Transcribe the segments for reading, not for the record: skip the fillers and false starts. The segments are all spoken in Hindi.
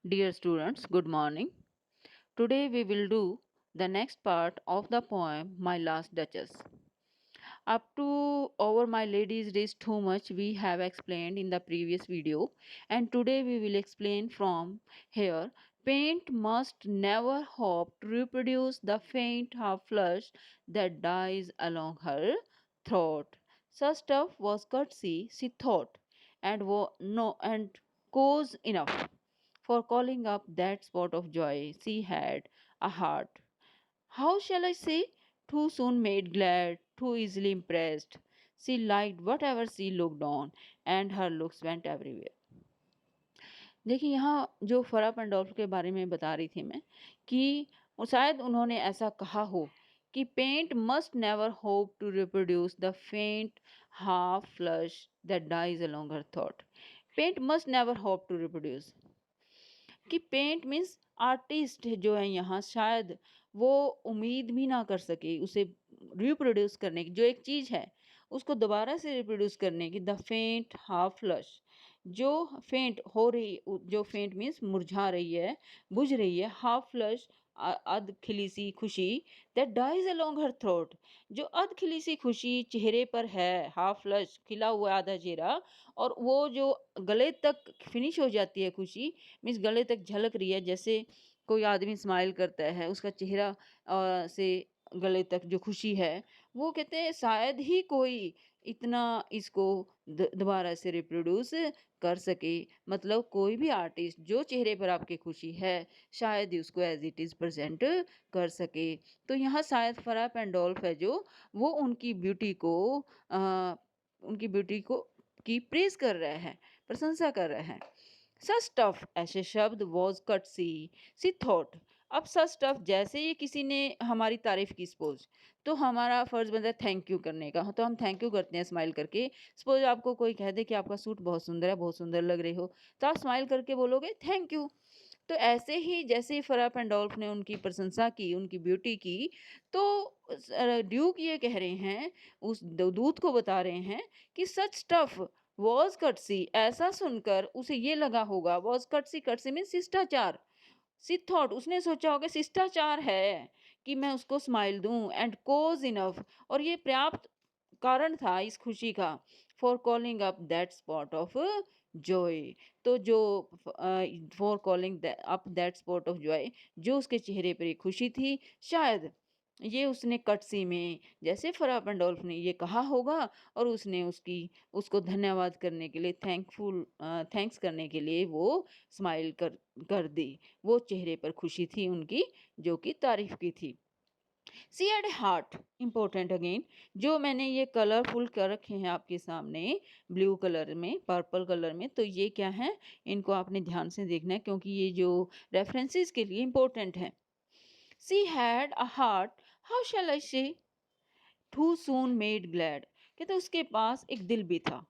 Dear students, good morning. Today we will do the next part of the poem My Last Duchess. Up to Over My Lady's Race Too Much we have explained in the previous video, and today we will explain from here. Paint must never hope to reproduce the faint half flush that dies along her throat. Such stuff was courtesy, she thought, and no and cause enough for calling up that spot of joy she had, a heart. How shall I say? Too soon made glad, too easily impressed. She liked whatever she looked on, and her looks went everywhere. देखिए यहाँ जो फरा पेंडोल्फ के बारे में बता रही थी मैं कि शायद उन्होंने ऐसा कहा हो कि paint must never hope to reproduce the faint half flush that dies along her thought. Paint must never hope to reproduce कि पेंट मीन्स आर्टिस्ट जो है यहाँ शायद वो उम्मीद भी ना कर सके उसे रिप्रोड्यूस करने की, जो एक चीज़ है उसको दोबारा से रिप्रोड्यूस करने की. द फेंट हाफ फ्लश, जो फेंट हो रही, जो फेंट मीन्स मुरझा रही है, बुझ रही है. हाफ फ्लश अध खिली सी खुशी that dies along her throat, जो अध खिली सी खुशी चेहरे पर है. हाफ फ्लश खिला हुआ आधा चेहरा, और वो जो गले तक फिनिश हो जाती है खुशी, मीन्स गले तक झलक रही है. जैसे कोई आदमी स्माइल करता है, उसका चेहरा से गले तक जो खुशी है, वो कहते हैं शायद ही कोई इतना इसको दोबारा से रिप्रोड्यूस कर सके. मतलब कोई भी आर्टिस्ट जो चेहरे पर आपकी खुशी है शायद ही उसको एज इट इज़ प्रेजेंट कर सके. तो यहाँ शायद फरा पेंडोल्फ है जो वो उनकी ब्यूटी को की प्रेज कर रहा है, प्रशंसा कर रहा है. सच टफ, ऐसे शब्द वॉज कट सी थॉट. अब सच टफ जैसे ही किसी ने हमारी तारीफ की सपोज, तो हमारा फर्ज बनता है थैंक यू करने का. तो हम थैंक यू करते हैं स्माइल करके. सपोज आपको कोई कह दे कि आपका सूट बहुत सुंदर है, बहुत सुंदर लग रहे हो, तो आप स्माइल करके बोलोगे थैंक यू. तो ऐसे ही जैसे ही फरा पेंडोल्फ ने उनकी प्रशंसा की, उनकी ब्यूटी की, तो ड्यूक ये कह रहे हैं, उस दूत को बता रहे हैं कि सच स्टफ वॉज कटसी. ऐसा सुनकर उसे ये लगा होगा, वॉज कटसी, कटसी मीन शिष्टाचार. सी थॉट, उसने सोचा होगा शिष्टाचार है कि मैं उसको स्माइल दूं. एंड कोज इनफ, और ये पर्याप्त कारण था इस खुशी का. For calling up that spot of Joy, तो जो for calling up that spot of Joy, जो उसके चेहरे पर एक खुशी थी, शायद ये उसने कटसी में जैसे फरा पेंडोल्फ ने ये कहा होगा, और उसने उसको धन्यवाद करने के लिए, थैंक्स करने के लिए वो स्माइल कर दी. वो चेहरे पर खुशी थी उनकी जो कि तारीफ की थी. सी एड हार्ट, इंपॉर्टेंट अगेन. जो मैंने ये कलरफुल कर रखे हैं आपके सामने, ब्लू कलर में, पर्पल कलर में, तो ये क्या है, इनको आपने ध्यान से देखना है क्योंकि ये जो रेफरेंसेस के लिए इंपॉर्टेंट है. She had a heart, how shall I say, too soon made glad. कहते उसके पास एक दिल भी था,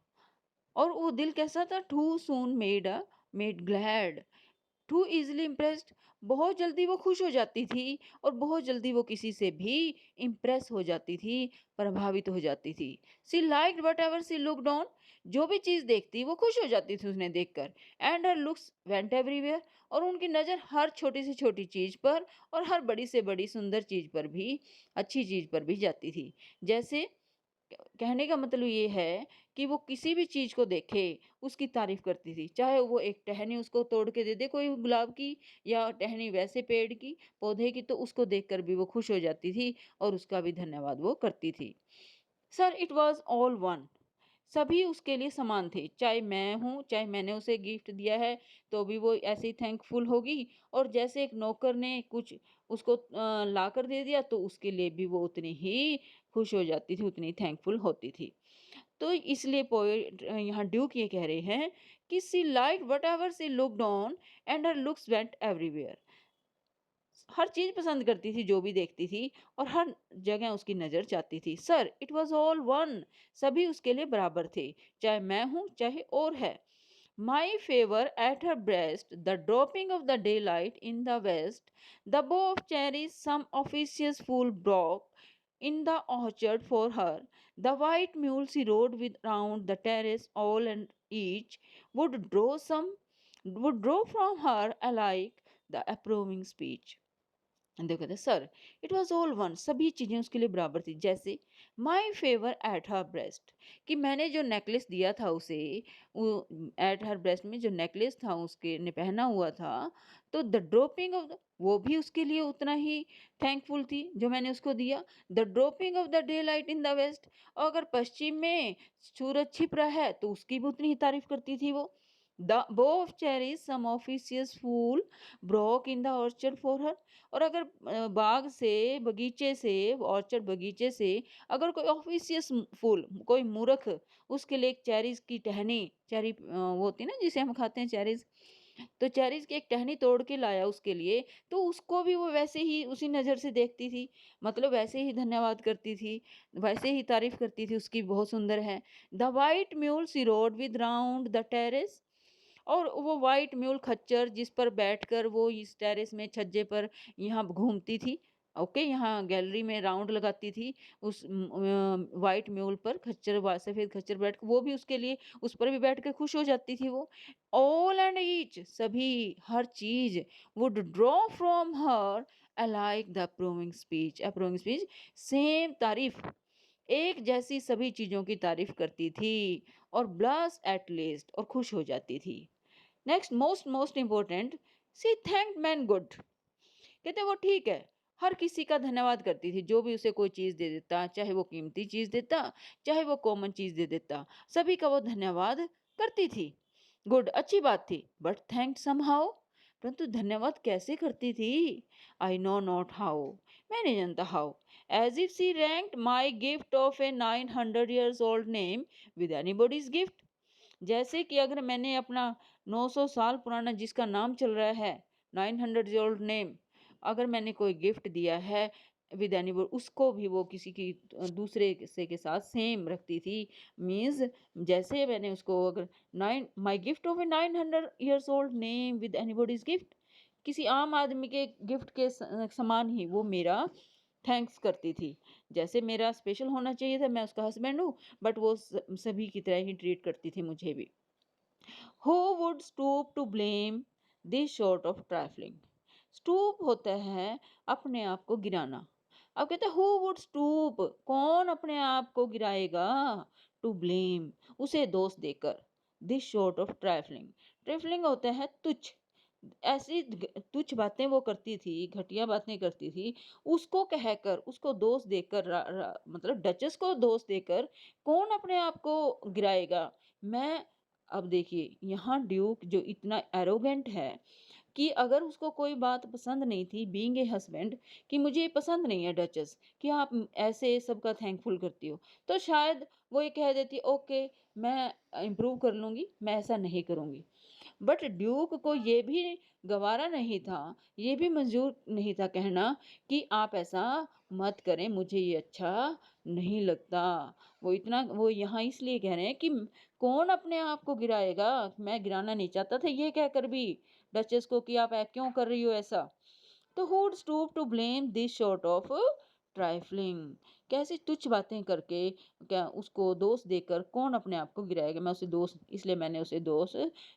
और वो दिल कैसा था, too soon made glad, too easily impressed. बहुत जल्दी वो खुश हो जाती थी, और बहुत जल्दी वो किसी से भी इम्प्रेस हो जाती थी, प्रभावित हो जाती थी. She liked whatever she looked on, जो भी चीज़ देखती वो खुश हो जाती थी उसने देखकर. And her looks went everywhere, और उनकी नज़र हर छोटी से छोटी चीज़ पर और हर बड़ी से बड़ी सुंदर चीज़ पर भी, अच्छी चीज़ पर भी जाती थी. जैसे कहने का मतलब ये है कि वो किसी भी चीज़ को देखे उसकी तारीफ करती थी. चाहे वो एक टहनी उसको तोड़ के दे दे कोई गुलाब की, या टहनी वैसे पेड़ की, पौधे की, तो उसको देखकर भी वो खुश हो जाती थी और उसका भी धन्यवाद वो करती थी. Sir it was all one, सभी उसके लिए समान थे. चाहे मैं हूँ, चाहे मैंने उसे गिफ्ट दिया है, तो भी वो ऐसे ही थैंकफुल होगी. और जैसे एक नौकर ने कुछ उसको ला कर दे दिया, तो उसके लिए भी वो उतनी ही खुश हो जाती थी, उतनी थैंकफुल होती थी. तो इसलिए पोएट यहाँ ड्यूक ये कह रहे हैं कि she like whatever she looked on, and her looks went everywhere. हर चीज़ पसंद करती थी जो भी देखती थी, और हर जगह उसकी नज़र जाती थी. Sir it was all one, सभी उसके लिए बराबर थे, चाहे मैं हूँ चाहे और है. My favour at her breast, the dropping of the daylight in the west, the bough of cherries some officious fool broke in the orchard for her, the white mule she rode with round the terrace all and each would draw some would draw from her alike the approving speech. देखो कहते sir it was all one, सभी चीजें उसके लिए बराबर थी। जैसे माई फेवर एट हर ब्रेस्ट, कि मैंने जो नेकलेस दिया था उसे, वो एट हर ब्रेस्ट में जो नेकलेस था उसके ने पहना हुआ था, तो द ड्रॉपिंग ऑफ द, वो भी उसके लिए उतना ही थैंकफुल थी जो मैंने उसको दिया। The dropping of the daylight in the west, और अगर पश्चिम में सूरज छिप रहा है तो उसकी भी उतनी ही तारीफ करती थी वो। The bough of cherries some officious fool broke in the orchard for her, और अगर बाग से, बगीचे से, ऑर्चर्ड बगीचे से अगर कोई ऑफिशियस फूल, कोई मूर्ख उसके लिए एक चेरीज की टहनी, चेरी वो होती है ना जिसे हम खाते हैं चेरीज, तो चेरीज की एक टहनी तोड़ के लाया उसके लिए, तो उसको भी वो वैसे ही उसी नज़र से देखती थी, मतलब वैसे ही धन्यवाद करती थी, वैसे ही तारीफ करती थी उसकी, बहुत सुंदर है। The white mule she rode with round the terrace, और वो वाइट म्यूल खच्चर जिस पर बैठकर वो इस टेरेस में छज्जे पर यहाँ घूमती थी, ओके, यहाँ गैलरी में राउंड लगाती थी उस वाइट म्यूल पर, खच्चर सफेद खच्चर बैठ, वो भी उसके लिए उस पर भी बैठ कर खुश हो जाती थी वो। ऑल एंड ईच, सभी, हर चीज, would draw from her alike the approving speech, approving speech, same तारीफ, एक जैसी सभी चीजों की तारीफ करती थी, और ब्लस एट लीस्ट, और खुश हो जाती थी। नेक्स्ट मोस्ट मोस्ट इम्पोर्टेंट, सी थैंक मैन गुड, कहते वो ठीक है, हर किसी का धन्यवाद करती थी, जो भी उसे कोई चीज दे देता, चाहे वो कीमती चीज देता, चाहे वो कॉमन चीज दे देता, सभी का वो धन्यवाद करती थी। गुड, अच्छी बात थी, बट थैंक समहाउ, परंतु धन्यवाद कैसे करती थी? आई नो नॉट हाउ, मैं नहीं जानता how. As if she ranked my gift of a 900 years old name with anybody's gift, जैसे कि अगर मैंने अपना 900 साल पुराना जिसका नाम चल रहा है, 900 year old नेम, अगर मैंने कोई गिफ्ट दिया है विद एनी, उसको भी वो किसी की दूसरे से के साथ सेम रखती थी। मीन्स जैसे मैंने उसको अगर nine my gift of a 900 years old name with anybody's gift, किसी आम आदमी के गिफ्ट के समान ही वो मेरा थैंक्स करती थी। जैसे मेरा स्पेशल होना चाहिए था, मैं उसका हस्बैंड हूँ, बट वो सभी की तरह ही ट्रीट करती थी मुझे भी। Who would stoop to blame this sort of trifling? Stoop होता है अपने आप को गिराना। अब कहते हैं हु वुड स्टूप, कौन अपने आप को गिराएगा, टू ब्लेम, उसे दोष देकर, दिस शॉर्ट ऑफ ट्रैफलिंग, ट्रैफलिंग होता है तुच्छ, ऐसी तुच्छ बातें वो करती थी, घटिया बातें करती थी, उसको कहकर, उसको दोष देकर, मतलब डचेस को दोष देकर कौन अपने आप को गिराएगा। मैं, अब देखिए यहाँ ड्यूक जो इतना एरोगेंट है कि अगर उसको कोई बात पसंद नहीं थी, बीइंग ए हस्बैंड, कि मुझे ये पसंद नहीं है डचेस कि आप ऐसे सबका थैंकफुल करती हो, तो शायद वो ये कह देती ओके, मैं इम्प्रूव कर लूंगी, मैं ऐसा नहीं करूंगी। बट ड्यूक को ये भी गवारा नहीं था, ये भी मंजूर नहीं था कहना कि आप ऐसा मत करें, मुझे ये अच्छा नहीं लगता। वो इतना, वो यहाँ इसलिए कह रहे हैं कि कौन अपने आप को गिराएगा, मैं गिराना नहीं चाहता था ये कहकर भी डचेस को कि आप क्यों कर रही हो ऐसा। तो who would stoop to blame this sort of ट्राइफलिंग, कैसी तुच्छ बातें करके, क्या उसको दोष देकर कौन अपने आप को गिराएगा। मैं उसे दोष, इसलिए मैंने उसे दोष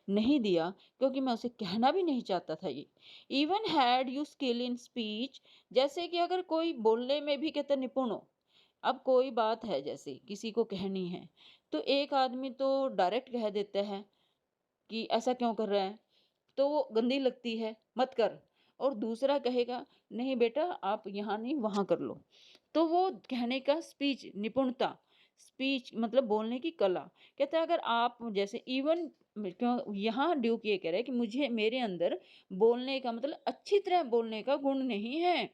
नहीं दिया, क्योंकि मैं उसे कहना भी नहीं चाहता था ये। Even had you skill in speech, जैसे कि अगर कोई बोलने में भी कहता निपुण हो, अब कोई बात है जैसे किसी को कहनी है, तो एक आदमी तो डायरेक्ट कह देता है कि ऐसा क्यों कर रहा है, तो वो गंदी लगती है, मत कर, और दूसरा कहेगा नहीं बेटा आप यहाँ नहीं वहाँ कर लो, तो वो कहने का स्पीच निपुणता, स्पीच मतलब बोलने की कला। कहता है अगर आप जैसे इवन, क्यों यहाँ ड्यूक ये कह रहा है कि मुझे, मेरे अंदर बोलने का मतलब अच्छी तरह बोलने का गुण नहीं है,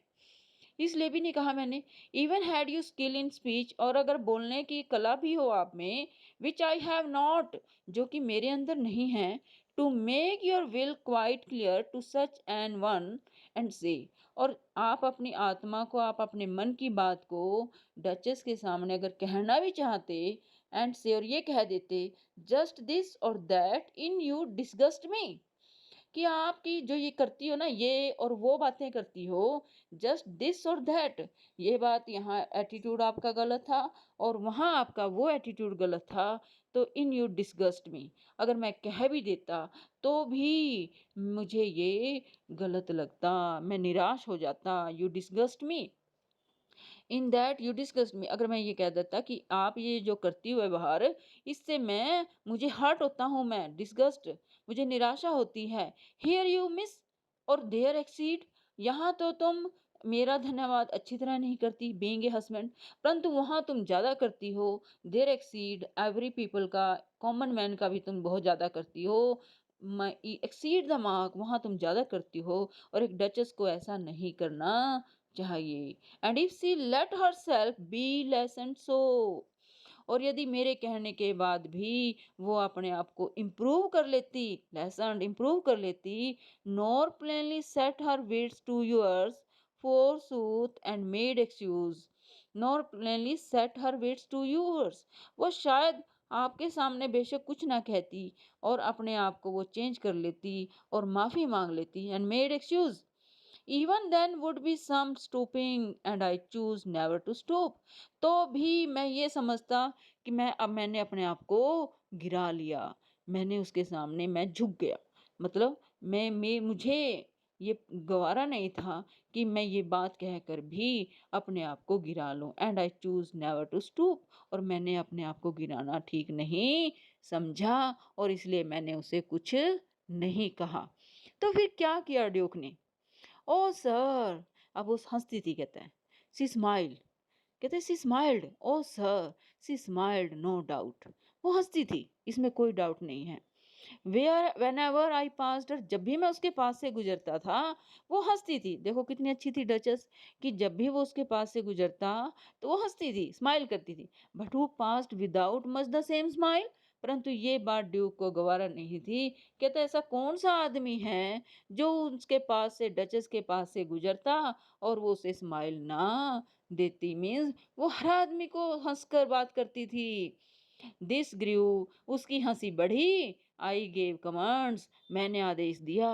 इसलिए भी नहीं कहा मैंने। Even had you skill in speech, और अगर बोलने की कला भी हो आप में, विच आई हैव नॉट, जो कि मेरे अंदर नहीं है, to make your will quite clear to such an one and say, और आप अपनी आत्मा को, आप अपने मन की बात को डचेस के सामने अगर कहना भी चाहते, एंड से, और ये कह देते जस्ट दिस और दैट इन यू डिस्गस्ट मी, कि आपकी जो ये करती हो ना, ये और वो बातें करती हो, जस्ट दिस और दैट, ये बात यहाँ एटीट्यूड आपका गलत था और वहाँ आपका वो एटीट्यूड गलत था, तो इन यू डिसगस्ट मी, अगर मैं कह भी देता तो भी मुझे ये गलत लगता, मैं निराश हो जाता। You disgust me, in that you disgust me, अगर मैं ये कह देता कि आप ये जो करती हो व्यवहार, इससे मुझे हर्ट होता हूँ, मैं डिस्गस्ट, मुझे निराशा होती है। हियर यू मिस और देयर एक्सीड, यहाँ तो तुम मेरा धन्यवाद अच्छी तरह नहीं करती बीइंग ए हस्बैंड, परंतु वहाँ तुम ज़्यादा करती हो। देयर एक्सीड एवरी पीपल का, कॉमन मैन का भी तुम बहुत ज़्यादा करती हो। एक्सीड द मार्क, वहाँ तुम ज़्यादा करती हो, और एक डचस को ऐसा नहीं करना चाहिए। And if she let herself be lesson so, और यदि मेरे कहने के बाद भी वो अपने आप को इम्प्रूव कर लेती, लेसन इम्प्रूव कर लेती, nor plainly set her wits to yours forsooth and made excuse, nor plainly set her wits to yours, वो शायद आपके सामने बेशक कुछ ना कहती और अपने आप को वो चेंज कर लेती और माफी मांग लेती, and made excuse, even then would be some stooping and I choose never to stoop, तो भी मैं ये समझता कि मैंने अपने आप को गिरा लिया, मैंने उसके सामने मैं झुक गया, मतलब मैं मुझे ये गवारा नहीं था कि मैं ये बात कहकर भी अपने आप को गिरा लूं, and I choose never to stoop, और मैंने अपने आप को गिराना ठीक नहीं समझा, और इसलिए मैंने उसे कुछ नहीं कहा। तो फिर क्या किया ड्यूक ने? ओह सर, अब वो हँसती थी, कहते हैं शी स्माइल्ड, कहते हैं she smiled, oh sir, she smiled no doubt, वो हँसती थी, इसमें कोई डाउट नहीं है। Where whenever I passed her, जब भी मैं उसके पास से गुजरता था वो हंसती थी। देखो कितनी अच्छी थी डचस, कि जब भी वो उसके पास से गुजरता तो वो हंसती थी, स्माइल करती थी। But who passed without much the same smile, परंतु ये बात ड्यूक को गवारा नहीं थी। कहता ऐसा कौन सा आदमी है जो उसके पास से, डचस के पास से गुजरता और वो उसे स्माइल ना देती, मीन्स वो हर आदमी को हंसकर बात करती थी। दिस ग्रू, उसकी हंसी बढ़ी। आई गेव कमांड्स, मैंने आदेश दिया।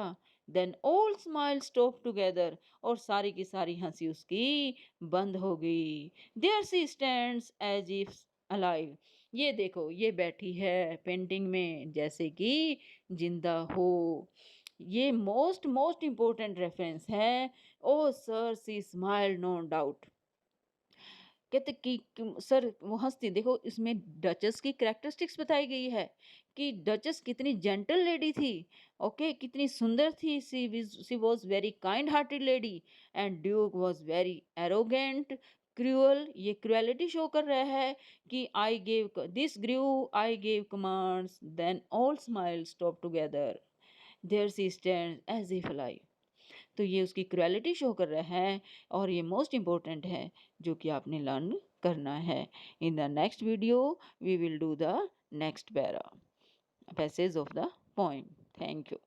Then all smile stop together, और सारी की सारी हंसी उसकी बंद हो गई। There she stands as if alive, ये देखो ये बैठी है पेंटिंग में जैसे कि जिंदा हो। ये मोस्ट मोस्ट इम्पोर्टेंट रेफरेंस है। ओ सर सी स्माइल नो डाउट, कहते कि सर वो हंसती, देखो इसमें डचस की कैरेक्टरिस्टिक्स बताई गई है कि डचस कितनी जेंटल लेडी थी, ओके, कितनी सुंदर थी। She was very kind hearted lady, and duke was very arrogant cruel, ये क्रुएलिटी शो कर रहा है कि I gave this grew, I gave commands, then all smile stop together, there she stand as if live. तो ये उसकी क्रुएलिटी शो कर रहा है, और ये मोस्ट इम्पोर्टेंट है जो कि आपने लर्न करना है। In the next video we will do the next passage of the poem. Thank you.